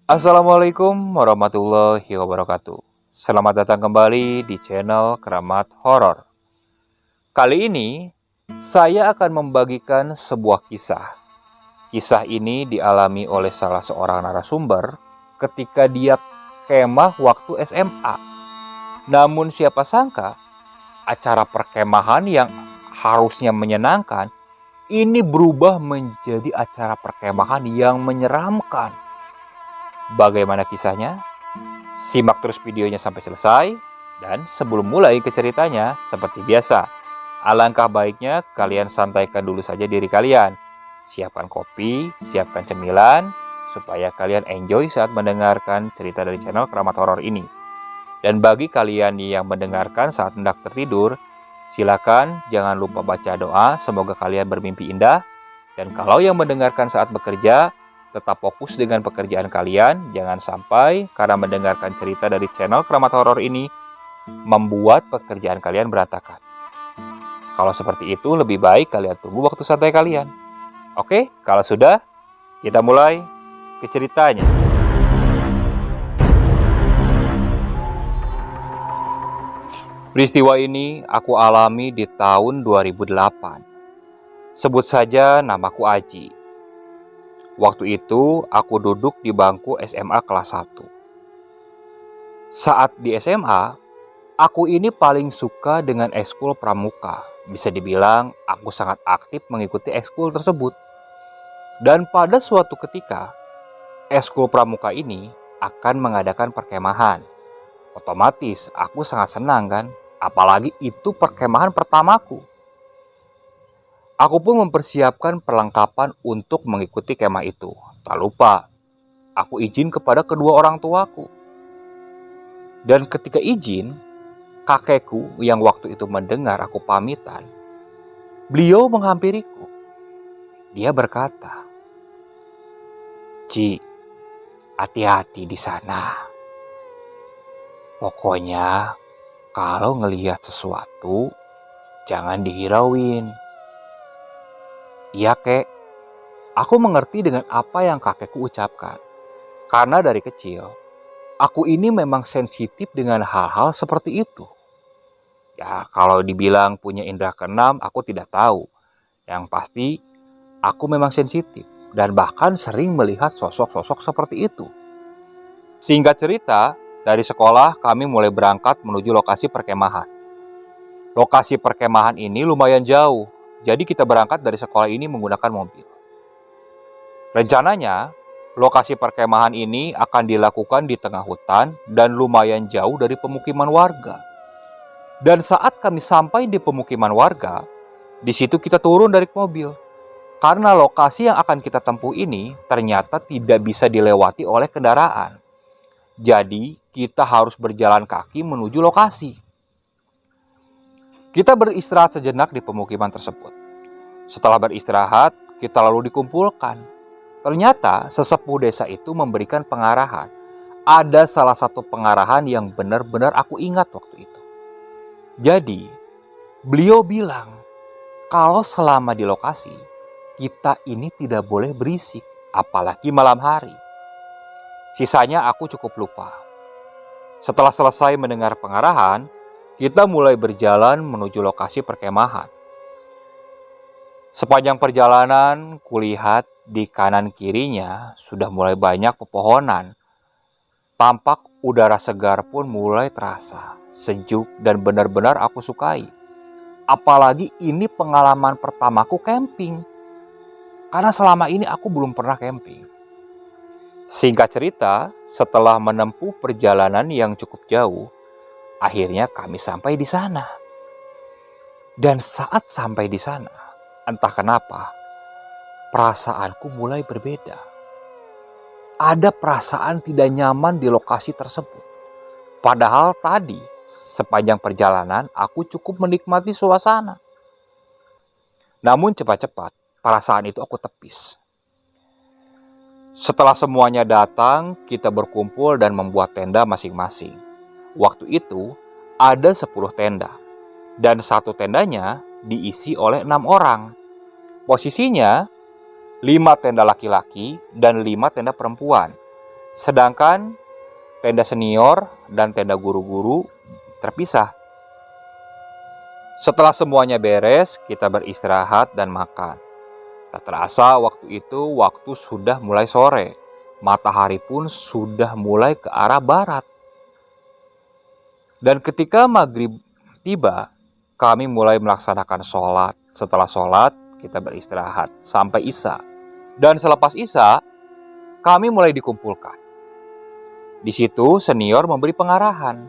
Assalamualaikum warahmatullahi wabarakatuh. Selamat datang kembali di channel Keramat Horor. Kali ini saya akan membagikan sebuah kisah. Kisah ini dialami oleh salah seorang narasumber ketika dia kemah waktu SMA. Namun siapa sangka acara perkemahan yang harusnya menyenangkan ini berubah menjadi acara perkemahan yang menyeramkan. Bagaimana kisahnya? Simak terus videonya sampai selesai. Dan sebelum mulai ke ceritanya, seperti biasa, alangkah baiknya kalian santaikan dulu saja diri kalian. Siapkan kopi, siapkan cemilan, supaya kalian enjoy saat mendengarkan cerita dari channel Keramat Horor ini. Dan bagi kalian yang mendengarkan saat hendak tertidur, silakan jangan lupa baca doa, semoga kalian bermimpi indah. Dan kalau yang mendengarkan saat bekerja, tetap fokus dengan pekerjaan kalian, jangan sampai karena mendengarkan cerita dari channel Keramat Horor ini membuat pekerjaan kalian berantakan. Kalau seperti itu, lebih baik kalian tunggu waktu santai kalian. Oke, kalau sudah, kita mulai ke ceritanya. Peristiwa ini aku alami di tahun 2008. Sebut saja namaku Aji. Waktu itu aku duduk di bangku SMA kelas 1. Saat di SMA, aku ini paling suka dengan ekskul pramuka. Bisa dibilang aku sangat aktif mengikuti ekskul tersebut. Dan pada suatu ketika, ekskul pramuka ini akan mengadakan perkemahan. Otomatis aku sangat senang kan, apalagi itu perkemahan pertamaku. Aku pun mempersiapkan perlengkapan untuk mengikuti kemah itu. Tak lupa, aku izin kepada kedua orang tuaku. Dan ketika izin, kakekku yang waktu itu mendengar aku pamitan, beliau menghampiriku. Dia berkata, "Ci, hati-hati di sana. Pokoknya kalau ngelihat sesuatu, jangan dihirauin." "Iya, Kek." Aku mengerti dengan apa yang kakekku ucapkan. Karena dari kecil, aku ini memang sensitif dengan hal-hal seperti itu. Ya, kalau dibilang punya indera keenam, aku tidak tahu. Yang pasti, aku memang sensitif dan bahkan sering melihat sosok-sosok seperti itu. Singkat cerita, dari sekolah kami mulai berangkat menuju lokasi perkemahan. Lokasi perkemahan ini lumayan jauh, jadi kita berangkat dari sekolah ini menggunakan mobil. Rencananya, lokasi perkemahan ini akan dilakukan di tengah hutan dan lumayan jauh dari pemukiman warga. Dan saat kami sampai di pemukiman warga, di situ kita turun dari mobil. Karena lokasi yang akan kita tempuh ini ternyata tidak bisa dilewati oleh kendaraan. Jadi, kita harus berjalan kaki menuju lokasi. Kita beristirahat sejenak di pemukiman tersebut. Setelah beristirahat, kita lalu dikumpulkan. Ternyata sesepuh desa itu memberikan pengarahan. Ada salah satu pengarahan yang benar-benar aku ingat waktu itu. Jadi, beliau bilang, kalau selama di lokasi, kita ini tidak boleh berisik, apalagi malam hari. Sisanya aku cukup lupa. Setelah selesai mendengar pengarahan, kita mulai berjalan menuju lokasi perkemahan. Sepanjang perjalanan, kulihat di kanan kirinya sudah mulai banyak pepohonan. Tampak udara segar pun mulai terasa, sejuk dan benar-benar aku sukai. Apalagi ini pengalaman pertamaku camping. Karena selama ini aku belum pernah camping. Singkat cerita, setelah menempuh perjalanan yang cukup jauh, akhirnya kami sampai di sana. Dan saat sampai di sana, entah kenapa, perasaanku mulai berbeda. Ada perasaan tidak nyaman di lokasi tersebut. Padahal tadi, sepanjang perjalanan, aku cukup menikmati suasana. Namun cepat-cepat, perasaan itu aku tepis. Setelah semuanya datang, kita berkumpul dan membuat tenda masing-masing. Waktu itu, ada 10 tenda. Dan satu tendanya diisi oleh 6 orang. Posisinya, 5 tenda laki-laki dan 5 tenda perempuan. Sedangkan tenda senior dan tenda guru-guru terpisah. Setelah semuanya beres, kita beristirahat dan makan. Tak terasa waktu itu waktu sudah mulai sore. Matahari pun sudah mulai ke arah barat. Dan ketika maghrib tiba, kami mulai melaksanakan sholat. Setelah sholat, kita beristirahat sampai isya. Dan selepas isya, kami mulai dikumpulkan. Di situ senior memberi pengarahan.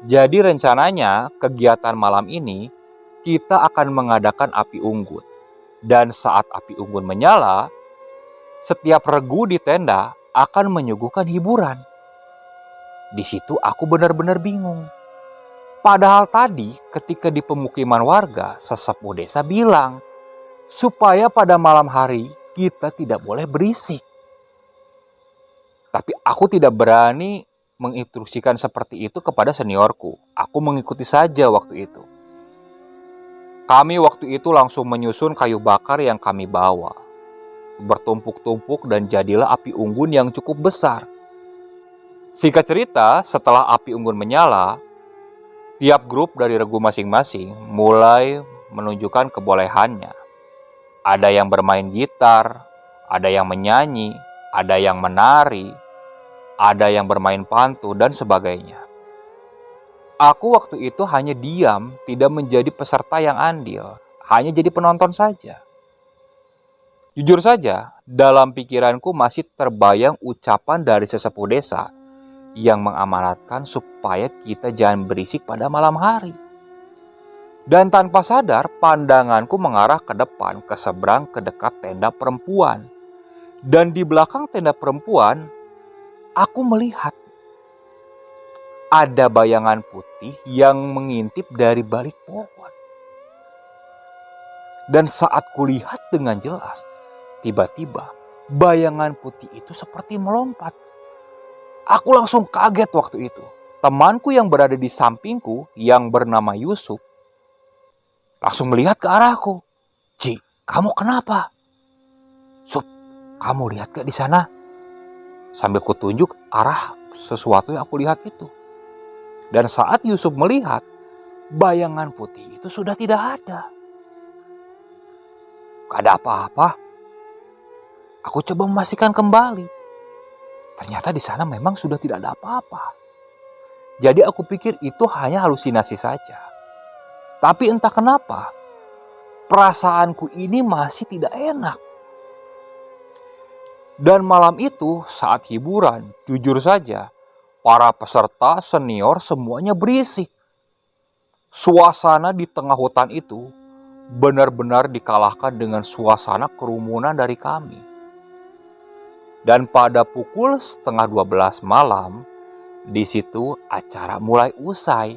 Jadi rencananya kegiatan malam ini kita akan mengadakan api unggun. Dan saat api unggun menyala, setiap regu di tenda akan menyuguhkan hiburan. Di situ aku benar-benar bingung. Padahal tadi ketika di pemukiman warga, sesepuh desa bilang supaya pada malam hari kita tidak boleh berisik. Tapi aku tidak berani menginstruksikan seperti itu kepada seniorku. Aku mengikuti saja waktu itu. Kami waktu itu langsung menyusun kayu bakar yang kami bawa. Bertumpuk-tumpuk dan jadilah api unggun yang cukup besar. Singkat cerita, setelah api unggun menyala, tiap grup dari regu masing-masing mulai menunjukkan kebolehannya. Ada yang bermain gitar, ada yang menyanyi, ada yang menari, ada yang bermain pantun, dan sebagainya. Aku waktu itu hanya diam, tidak menjadi peserta yang andil, hanya jadi penonton saja. Jujur saja, dalam pikiranku masih terbayang ucapan dari sesepuh desa yang mengamanatkan supaya kita jangan berisik pada malam hari. Dan tanpa sadar, pandanganku mengarah ke depan, ke seberang, ke dekat tenda perempuan. Dan di belakang tenda perempuan, aku melihat ada bayangan putih yang mengintip dari balik pohon. Dan saat kulihat dengan jelas, tiba-tiba bayangan putih itu seperti melompat. Aku langsung kaget waktu itu. Temanku yang berada di sampingku yang bernama Yusuf langsung melihat ke arahku. "Ci, kamu kenapa?" "Sup, kamu lihat gak di sana?" Sambil kutunjuk arah sesuatu yang aku lihat itu. Dan saat Yusuf melihat, bayangan putih itu sudah tidak ada. Gak ada apa-apa. Aku coba memastikan kembali. Ternyata di sana memang sudah tidak ada apa-apa. Jadi aku pikir itu hanya halusinasi saja. Tapi entah kenapa, perasaanku ini masih tidak enak. Dan malam itu saat hiburan, jujur saja, para peserta senior semuanya berisik. Suasana di tengah hutan itu benar-benar dikalahkan dengan suasana kerumunan dari kami. Dan pada pukul 11:30 malam, di situ acara mulai usai.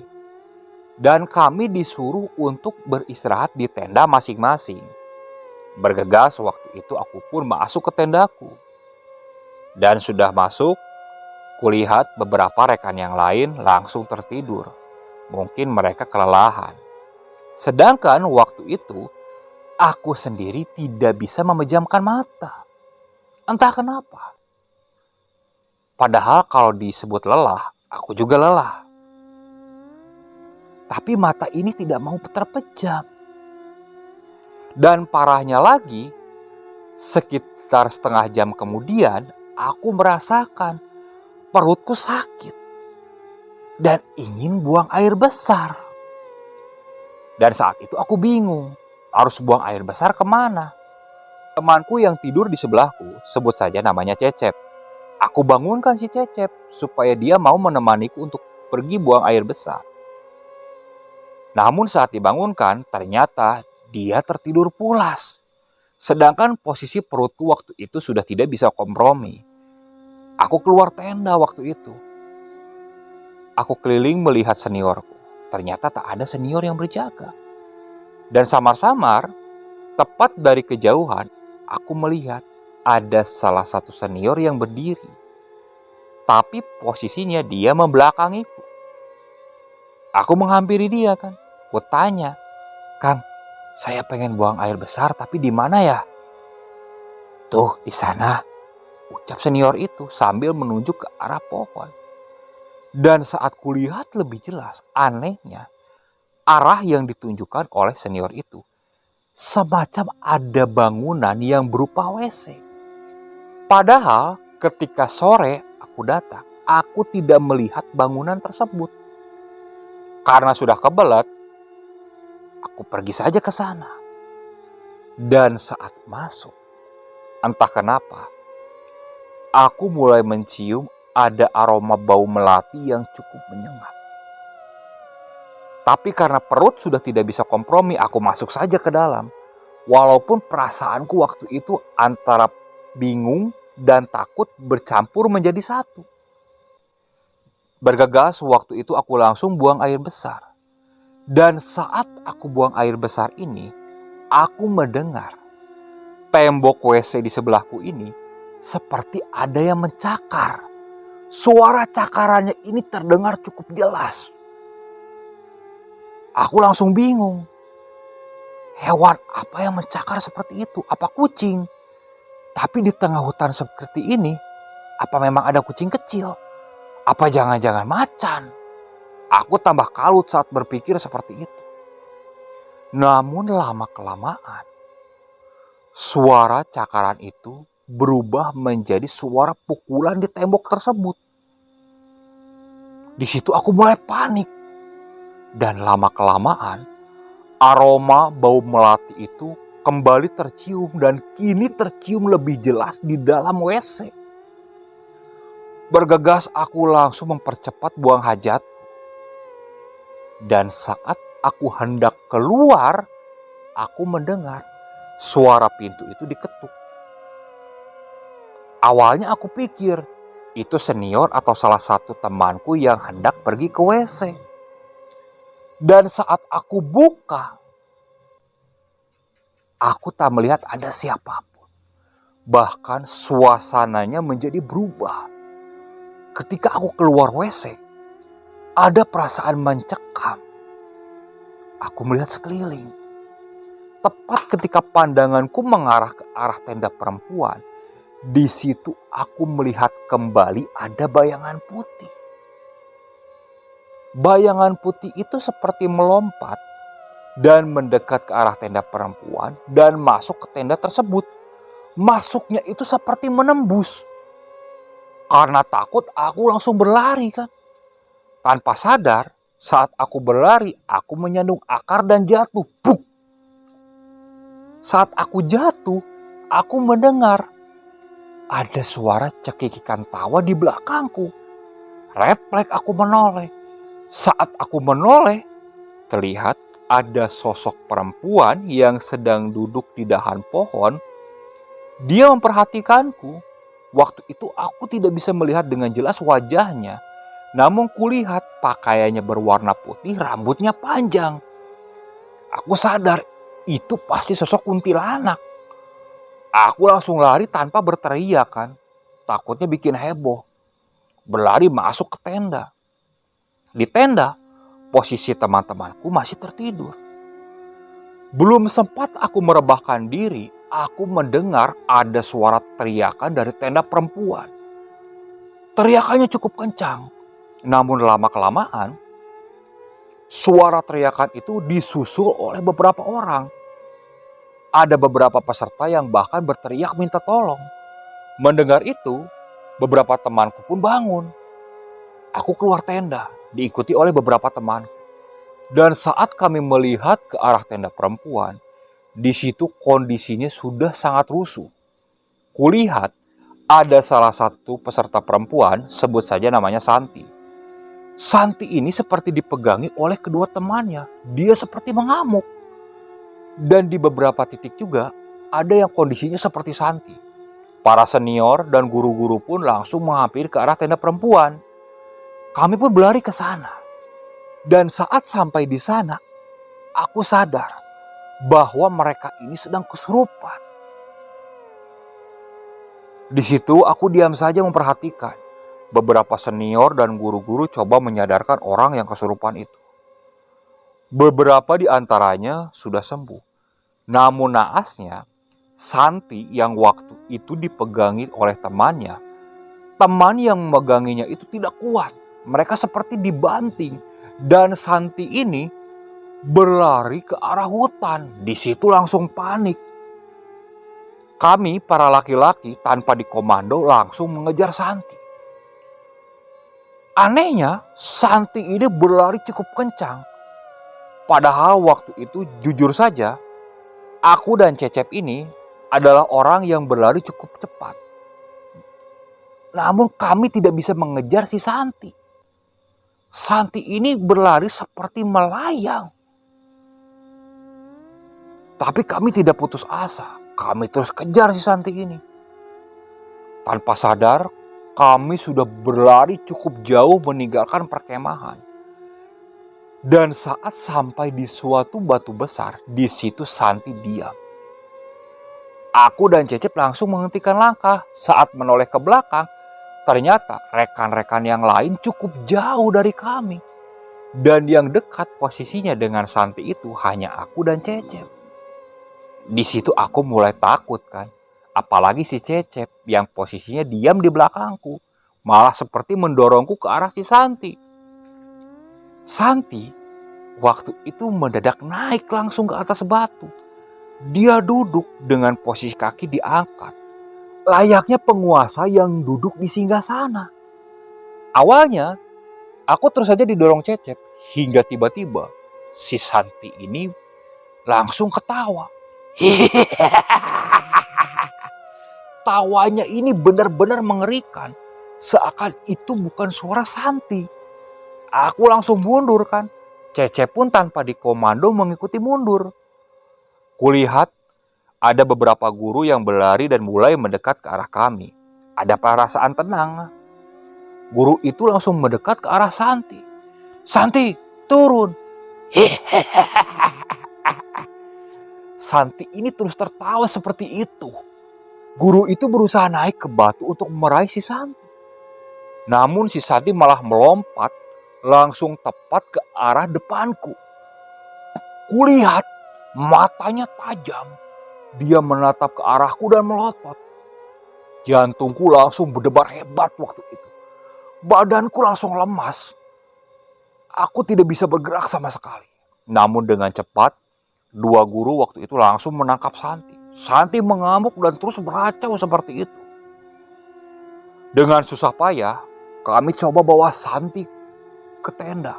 Dan kami disuruh untuk beristirahat di tenda masing-masing. Bergegas waktu itu aku pun masuk ke tendaku. Dan sudah masuk, kulihat beberapa rekan yang lain langsung tertidur. Mungkin mereka kelelahan. Sedangkan waktu itu, aku sendiri tidak bisa memejamkan mata. Entah kenapa. Padahal kalau disebut lelah, aku juga lelah. Tapi mata ini tidak mau terpejam. Dan parahnya lagi, sekitar setengah jam kemudian, aku merasakan perutku sakit dan ingin buang air besar. Dan saat itu aku bingung, harus buang air besar kemana? Temanku yang tidur di sebelahku, sebut saja namanya Cecep. Aku bangunkan si Cecep supaya dia mau menemaniku untuk pergi buang air besar. Namun saat dibangunkan, ternyata dia tertidur pulas. Sedangkan posisi perutku waktu itu sudah tidak bisa kompromi. Aku keluar tenda waktu itu. Aku keliling melihat seniorku. Ternyata tak ada senior yang berjaga. Dan samar-samar, tepat dari kejauhan, aku melihat ada salah satu senior yang berdiri. Tapi posisinya dia membelakangiku. Aku menghampiri dia kan. Aku tanya, "Kang, saya pengen buang air besar tapi di mana ya?" "Tuh, di sana," ucap senior itu sambil menunjuk ke arah pohon. Dan saat kulihat lebih jelas, anehnya arah yang ditunjukkan oleh senior itu semacam ada bangunan yang berupa WC. Padahal ketika sore aku datang, aku tidak melihat bangunan tersebut. Karena sudah kebelet, aku pergi saja ke sana. Dan saat masuk, entah kenapa, aku mulai mencium ada aroma bau melati yang cukup menyengat. Tapi karena perut sudah tidak bisa kompromi, aku masuk saja ke dalam. Walaupun perasaanku waktu itu antara bingung dan takut bercampur menjadi satu. Bergegas waktu itu aku langsung buang air besar. Dan saat aku buang air besar ini, aku mendengar tembok WC di sebelahku ini seperti ada yang mencakar. Suara cakarannya ini terdengar cukup jelas. Aku langsung bingung. Hewan apa yang mencakar seperti itu? Apa kucing? Tapi di tengah hutan seperti ini, apa memang ada kucing kecil? Apa jangan-jangan macan? Aku tambah kalut saat berpikir seperti itu. Namun lama-kelamaan, suara cakaran itu berubah menjadi suara pukulan di tembok tersebut. Di situ aku mulai panik. Dan lama-kelamaan, aroma bau melati itu kembali tercium dan kini tercium lebih jelas di dalam WC. Bergegas aku langsung mempercepat buang hajat. Dan saat aku hendak keluar, aku mendengar suara pintu itu diketuk. Awalnya aku pikir itu senior atau salah satu temanku yang hendak pergi ke WC. Dan saat aku buka, aku tak melihat ada siapapun. Bahkan suasananya menjadi berubah. Ketika aku keluar WC, ada perasaan mencekam. Aku melihat sekeliling. Tepat ketika pandanganku mengarah ke arah tenda perempuan, di situ aku melihat kembali ada bayangan putih. Bayangan putih itu seperti melompat dan mendekat ke arah tenda perempuan dan masuk ke tenda tersebut. Masuknya itu seperti menembus. Karena takut aku langsung berlari kan. Tanpa sadar saat aku berlari aku menyandung akar dan jatuh. Buk! Saat aku jatuh aku mendengar ada suara cekikikan tawa di belakangku. Refleks aku menoleh. Saat aku menoleh, terlihat ada sosok perempuan yang sedang duduk di dahan pohon. Dia memperhatikanku. Waktu itu aku tidak bisa melihat dengan jelas wajahnya. Namun kulihat pakaiannya berwarna putih, rambutnya panjang. Aku sadar itu pasti sosok kuntilanak. Aku langsung lari tanpa berteriak kan. Takutnya bikin heboh. Berlari masuk ke tenda. Di tenda, posisi teman-temanku masih tertidur. Belum sempat aku merebahkan diri, aku mendengar ada suara teriakan dari tenda perempuan. Teriakannya cukup kencang. Namun lama-kelamaan, suara teriakan itu disusul oleh beberapa orang. Ada beberapa peserta yang bahkan berteriak minta tolong. Mendengar itu, beberapa temanku pun bangun. Aku keluar tenda, diikuti oleh beberapa teman. Dan saat kami melihat ke arah tenda perempuan, di situ kondisinya sudah sangat rusuh. Kulihat ada salah satu peserta perempuan, sebut saja namanya Santi. Santi ini seperti dipegangi oleh kedua temannya. Dia seperti mengamuk. Dan di beberapa titik juga ada yang kondisinya seperti Santi. Para senior dan guru-guru pun langsung menghampiri ke arah tenda perempuan. Kami pun berlari ke sana. Dan saat sampai di sana, aku sadar bahwa mereka ini sedang kesurupan. Di situ aku diam saja memperhatikan. Beberapa senior dan guru-guru coba menyadarkan orang yang kesurupan itu. Beberapa di antaranya sudah sembuh. Namun naasnya, Santi yang waktu itu dipegangi oleh temannya, teman yang memeganginya itu tidak kuat. Mereka seperti dibanting dan Santi ini berlari ke arah hutan. Di situ langsung panik. Kami para laki-laki tanpa dikomando langsung mengejar Santi. Anehnya, Santi ini berlari cukup kencang. Padahal waktu itu jujur saja, aku dan Cecep ini adalah orang yang berlari cukup cepat. Namun kami tidak bisa mengejar si Santi. Santi ini berlari seperti melayang. Tapi kami tidak putus asa. Kami terus kejar si Santi ini. Tanpa sadar, kami sudah berlari cukup jauh meninggalkan perkemahan. Dan saat sampai di suatu batu besar, di situ Santi diam. Aku dan Cecep langsung menghentikan langkah. Saat menoleh ke belakang, ternyata rekan-rekan yang lain cukup jauh dari kami. Dan yang dekat posisinya dengan Santi itu hanya aku dan Cecep. Di situ aku mulai takut kan. Apalagi si Cecep yang posisinya diam di belakangku. Malah seperti mendorongku ke arah si Santi. Santi waktu itu mendadak naik langsung ke atas batu. Dia duduk dengan posisi kaki diangkat. Layaknya penguasa yang duduk di singgasana. Awalnya aku terus saja didorong Cecep. Hingga tiba-tiba si Santi ini langsung ketawa. Tawanya ini benar-benar mengerikan. Seakan itu bukan suara Santi. Aku langsung mundur kan. Cecep pun tanpa dikomando mengikuti mundur. Kulihat ada beberapa guru yang berlari dan mulai mendekat ke arah kami. Ada perasaan tenang. Guru itu langsung mendekat ke arah Santi. Santi, turun. Santi ini terus tertawa seperti itu. Guru itu berusaha naik ke batu untuk meraih si Santi. Namun si Santi malah melompat langsung tepat ke arah depanku. Kulihat matanya tajam. Dia menatap ke arahku dan melotot. Jantungku langsung berdebar hebat waktu itu. Badanku langsung lemas. Aku tidak bisa bergerak sama sekali. Namun dengan cepat, dua guru waktu itu langsung menangkap Santi. Santi mengamuk dan terus beracau seperti itu. Dengan susah payah, kami coba bawa Santi ke tenda.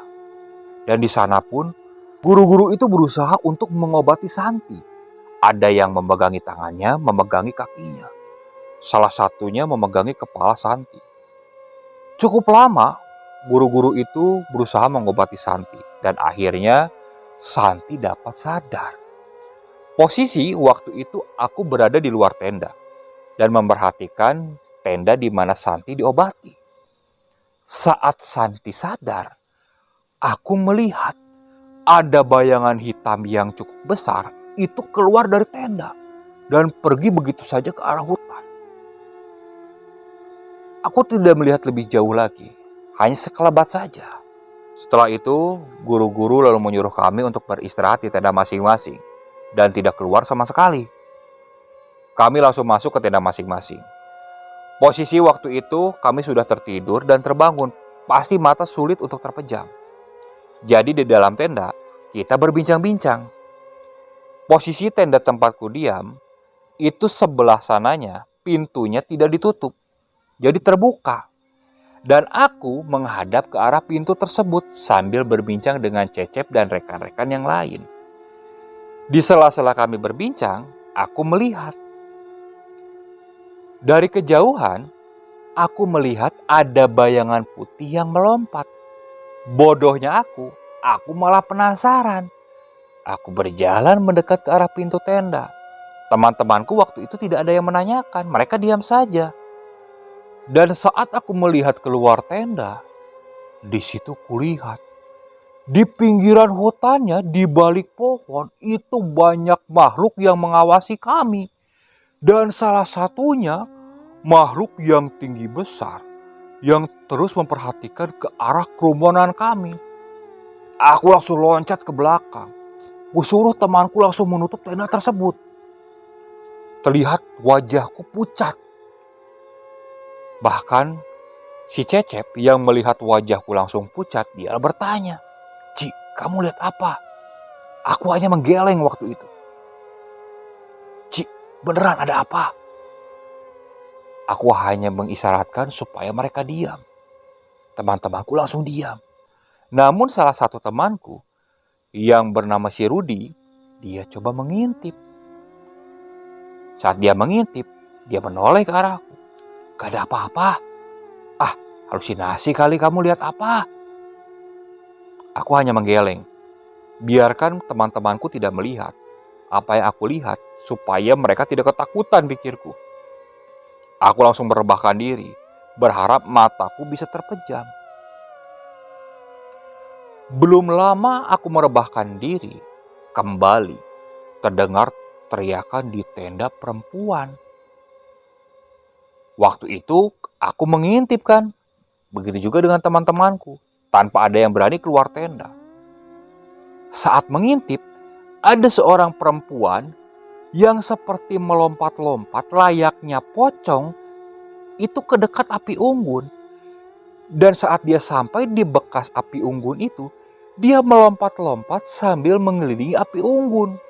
Dan di sana pun, guru-guru itu berusaha untuk mengobati Santi. Ada yang memegangi tangannya, memegangi kakinya. Salah satunya memegangi kepala Santi. Cukup lama, guru-guru itu berusaha mengobati Santi. Dan akhirnya, Santi dapat sadar. Posisi waktu itu aku berada di luar tenda dan memperhatikan tenda di mana Santi diobati. Saat Santi sadar, aku melihat ada bayangan hitam yang cukup besar itu keluar dari tenda dan pergi begitu saja ke arah hutan. Aku tidak melihat lebih jauh lagi, hanya sekelebat saja. Setelah itu, guru-guru lalu menyuruh kami untuk beristirahat di tenda masing-masing dan tidak keluar sama sekali. Kami langsung masuk ke tenda masing-masing. Posisi waktu itu kami sudah tertidur dan terbangun, pasti mata sulit untuk terpejam. Jadi di dalam tenda kita berbincang-bincang. Posisi tenda tempatku diam, itu sebelah sananya pintunya tidak ditutup, jadi terbuka. Dan aku menghadap ke arah pintu tersebut sambil berbincang dengan Cecep dan rekan-rekan yang lain. Di sela-sela kami berbincang, aku melihat. Dari kejauhan, aku melihat ada bayangan putih yang melompat. Bodohnya aku malah penasaran. Aku berjalan mendekat ke arah pintu tenda. Teman-temanku waktu itu tidak ada yang menanyakan, mereka diam saja. Dan saat aku melihat keluar tenda, di situ kulihat. Di pinggiran hutannya, di balik pohon, itu banyak makhluk yang mengawasi kami. Dan salah satunya, makhluk yang tinggi besar, yang terus memperhatikan ke arah kerumunan kami. Aku langsung loncat ke belakang. Kusuruh temanku langsung menutup tenda tersebut. terlihat wajahku pucat. Bahkan si Cecep yang melihat wajahku langsung pucat, dia bertanya, "Ci, kamu lihat apa?" Aku hanya menggeleng waktu itu. "Ci, beneran ada apa?" Aku hanya mengisyaratkan supaya mereka diam. Teman-temanku langsung diam. Namun salah satu temanku yang bernama si Rudi, dia coba mengintip. Saat dia mengintip, dia menoleh ke arahku. "Gak ada apa-apa." "Ah, halusinasi kali, kamu lihat apa?" Aku hanya menggeleng. Biarkan teman-temanku tidak melihat apa yang aku lihat supaya mereka tidak ketakutan, pikirku. Aku langsung merebahkan diri, berharap mataku bisa terpejam. Belum lama aku merebahkan diri, kembali terdengar teriakan di tenda perempuan. Waktu itu aku mengintip kan, begitu juga dengan teman-temanku, tanpa ada yang berani keluar tenda. Saat mengintip, ada seorang perempuan yang seperti melompat-lompat layaknya pocong itu ke dekat api unggun. Dan saat dia sampai di bekas api unggun itu, dia melompat-lompat sambil mengelilingi api unggun.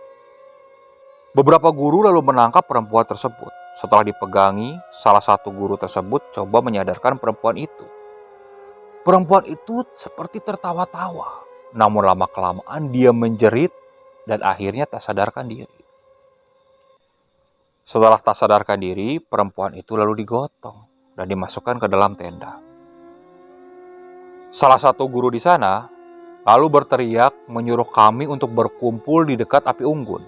Beberapa guru lalu menangkap perempuan tersebut. Setelah dipegangi, salah satu guru tersebut coba menyadarkan perempuan itu. Perempuan itu seperti tertawa-tawa. Namun lama-kelamaan dia menjerit dan akhirnya tak sadarkan diri. Setelah tak sadarkan diri, perempuan itu lalu digotong dan dimasukkan ke dalam tenda. Salah satu guru di sana lalu berteriak menyuruh kami untuk berkumpul di dekat api unggun.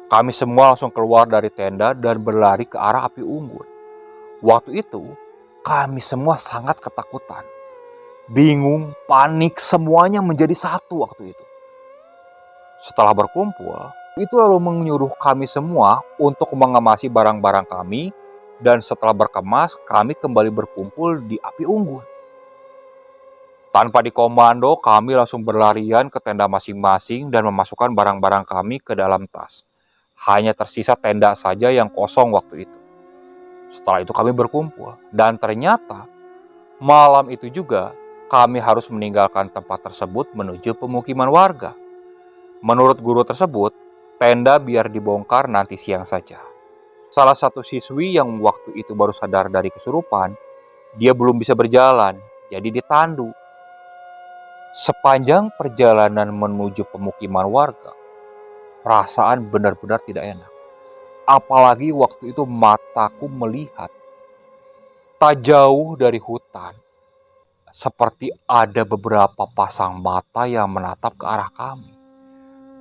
Kami semua langsung keluar dari tenda dan berlari ke arah api unggun. Waktu itu, kami semua sangat ketakutan. Bingung, panik, semuanya menjadi satu waktu itu. Setelah berkumpul, itu lalu menyuruh kami semua untuk mengemasi barang-barang kami, dan setelah berkemas, kami kembali berkumpul di api unggun. Tanpa dikomando, kami langsung berlarian ke tenda masing-masing dan memasukkan barang-barang kami ke dalam tas. Hanya tersisa tenda saja yang kosong waktu itu. Setelah itu kami berkumpul, dan ternyata malam itu juga kami harus meninggalkan tempat tersebut menuju pemukiman warga. Menurut guru tersebut, tenda biar dibongkar nanti siang saja. Salah satu siswi yang waktu itu baru sadar dari kesurupan, dia belum bisa berjalan, jadi ditandu. Sepanjang perjalanan menuju pemukiman warga, perasaan benar-benar tidak enak. Apalagi waktu itu mataku melihat tak jauh dari hutan, seperti ada beberapa pasang mata yang menatap ke arah kami.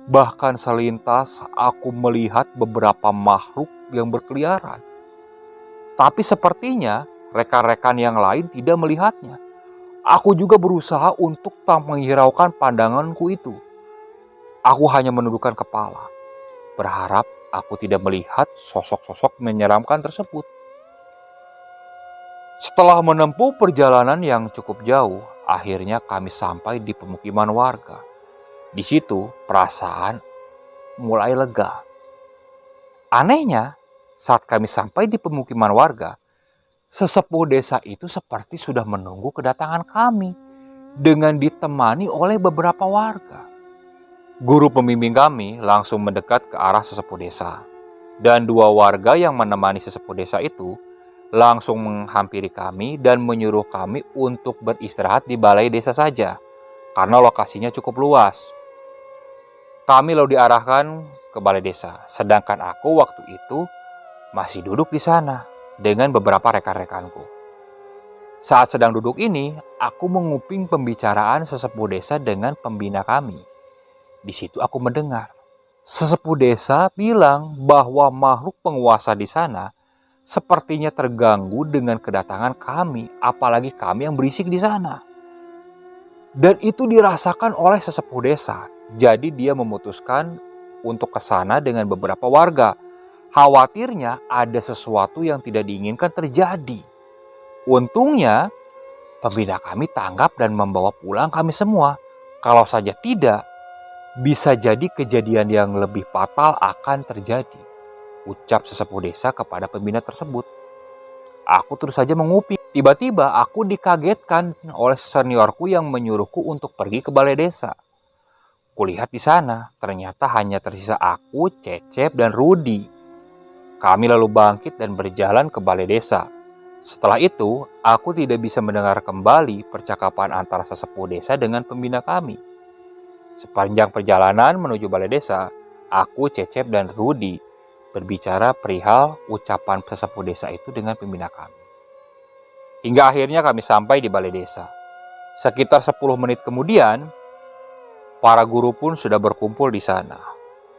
Bahkan selintas aku melihat beberapa makhluk yang berkeliaran. Tapi sepertinya rekan-rekan yang lain tidak melihatnya. Aku juga berusaha untuk tak menghiraukan pandanganku itu. Aku hanya menundukkan kepala, berharap aku tidak melihat sosok-sosok menyeramkan tersebut. Setelah menempuh perjalanan yang cukup jauh, akhirnya kami sampai di pemukiman warga. Di situ perasaan mulai lega. Anehnya, saat kami sampai di pemukiman warga, sesepuh desa itu seperti sudah menunggu kedatangan kami dengan ditemani oleh beberapa warga. Guru pembimbing kami langsung mendekat ke arah sesepuh desa, dan dua warga yang menemani sesepuh desa itu langsung menghampiri kami dan menyuruh kami untuk beristirahat di balai desa saja karena lokasinya cukup luas. Kami lalu diarahkan ke balai desa, sedangkan aku waktu itu masih duduk di sana dengan beberapa rekan-rekanku. Saat sedang duduk ini, aku menguping pembicaraan sesepuh desa dengan pembina kami. Di situ aku mendengar sesepuh desa bilang bahwa makhluk penguasa di sana sepertinya terganggu dengan kedatangan kami, apalagi kami yang berisik di sana. Dan itu dirasakan oleh sesepuh desa. Jadi dia memutuskan untuk ke sana dengan beberapa warga. Khawatirnya ada sesuatu yang tidak diinginkan terjadi. Untungnya, pembina kami tanggap dan membawa pulang kami semua. Kalau saja tidak, bisa jadi kejadian yang lebih fatal akan terjadi. ucap sesepuh desa kepada pembina tersebut. Aku terus saja menguping. Tiba-tiba aku dikagetkan oleh seniorku yang menyuruhku untuk pergi ke balai desa. Kulihat di sana, ternyata hanya tersisa aku, Cecep, dan Rudi. Kami lalu bangkit dan berjalan ke balai desa. Setelah itu, aku tidak bisa mendengar kembali percakapan antara sesepuh desa dengan pembina kami. Sepanjang perjalanan menuju balai desa, aku, Cecep, dan Rudi berbicara perihal ucapan sesepuh desa itu dengan pembina kami. Hingga akhirnya kami sampai di balai desa. Sekitar 10 menit kemudian, para guru pun sudah berkumpul di sana.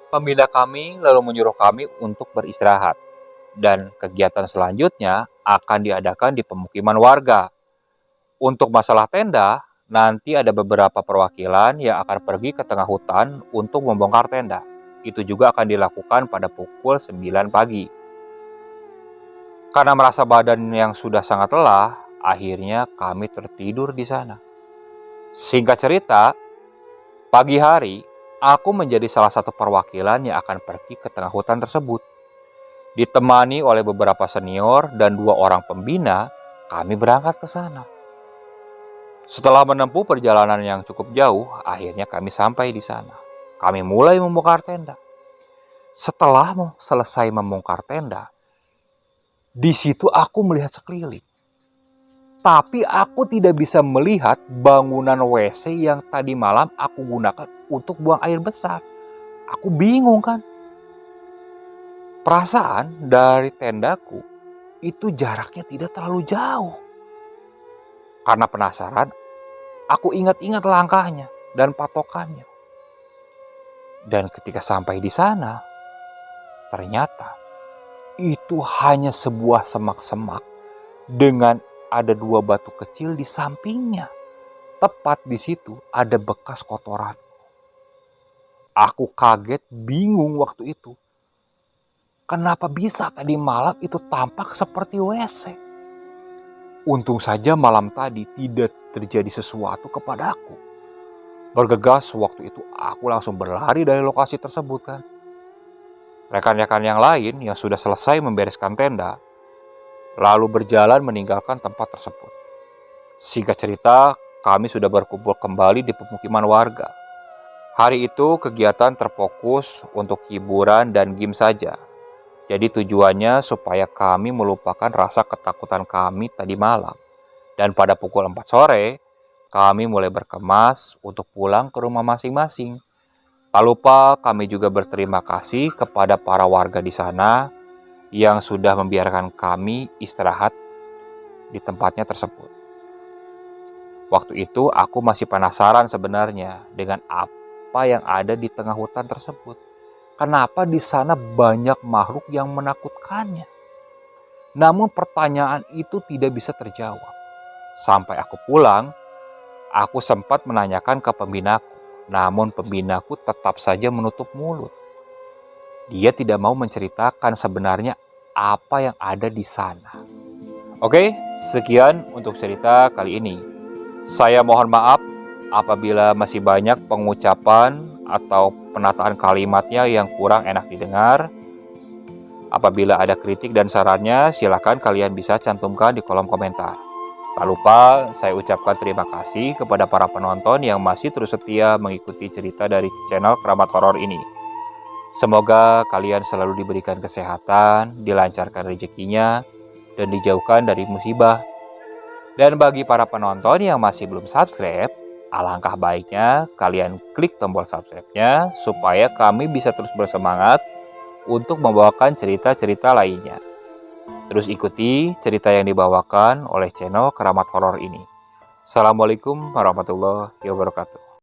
Pembina kami lalu menyuruh kami untuk beristirahat. Dan kegiatan selanjutnya akan diadakan di pemukiman warga. Untuk masalah tenda, nanti ada beberapa perwakilan yang akan pergi ke tengah hutan untuk membongkar tenda. Itu juga akan dilakukan pada pukul 9 pagi. Karena merasa badan yang sudah sangat lelah, akhirnya kami tertidur di sana. Singkat cerita, pagi hari, aku menjadi salah satu perwakilan yang akan pergi ke tengah hutan tersebut. Ditemani oleh beberapa senior dan 2 orang pembina, kami berangkat ke sana. Setelah menempuh perjalanan yang cukup jauh, akhirnya kami sampai di sana. Kami mulai membongkar tenda. Setelah selesai membongkar tenda, di situ aku melihat sekeliling. Tapi aku tidak bisa melihat bangunan WC yang tadi malam aku gunakan untuk buang air besar. Aku bingung kan. Perasaan dari tendaku itu jaraknya tidak terlalu jauh. Karena penasaran, aku ingat-ingat langkahnya dan patokannya. Dan ketika sampai di sana, ternyata itu hanya sebuah semak-semak dengan ada 2 batu kecil di sampingnya. Tepat di situ ada bekas kotoran. Aku kaget, bingung waktu itu. Kenapa bisa tadi malam itu tampak seperti WC? Untung saja malam tadi tidak terjadi sesuatu kepada aku. Bergegas waktu itu aku langsung berlari dari lokasi tersebut kan. Rekan-rekan yang lain yang sudah selesai membereskan tenda, lalu berjalan meninggalkan tempat tersebut. Singkat cerita, kami sudah berkumpul kembali di pemukiman warga. Hari itu kegiatan terfokus untuk hiburan dan game saja. Jadi tujuannya supaya kami melupakan rasa ketakutan kami tadi malam. Dan pada pukul 4 sore, kami mulai berkemas untuk pulang ke rumah masing-masing. Tak lupa kami juga berterima kasih kepada para warga di sana yang sudah membiarkan kami istirahat di tempatnya tersebut. Waktu itu aku masih penasaran sebenarnya dengan apa yang ada di tengah hutan tersebut. Kenapa di sana banyak makhluk yang menakutkannya? Namun pertanyaan itu tidak bisa terjawab. Sampai aku pulang, aku sempat menanyakan ke pembinaku. Namun pembinaku tetap saja menutup mulut. Dia tidak mau menceritakan sebenarnya apa yang ada di sana. Oke, sekian untuk cerita kali ini. Saya mohon maaf apabila masih banyak pengucapan atau penataan kalimatnya yang kurang enak didengar. Apabila ada kritik dan sarannya, silakan kalian bisa cantumkan di kolom komentar. Tak lupa saya ucapkan terima kasih kepada para penonton yang masih terus setia mengikuti cerita dari channel Keramat Horor ini. Semoga kalian selalu diberikan kesehatan, dilancarkan rezekinya, dan dijauhkan dari musibah. Dan bagi para penonton yang masih belum subscribe, alangkah baiknya kalian klik tombol subscribe-nya supaya kami bisa terus bersemangat untuk membawakan cerita-cerita lainnya. Terus ikuti cerita yang dibawakan oleh channel Keramat Horor ini. Assalamualaikum warahmatullahi wabarakatuh.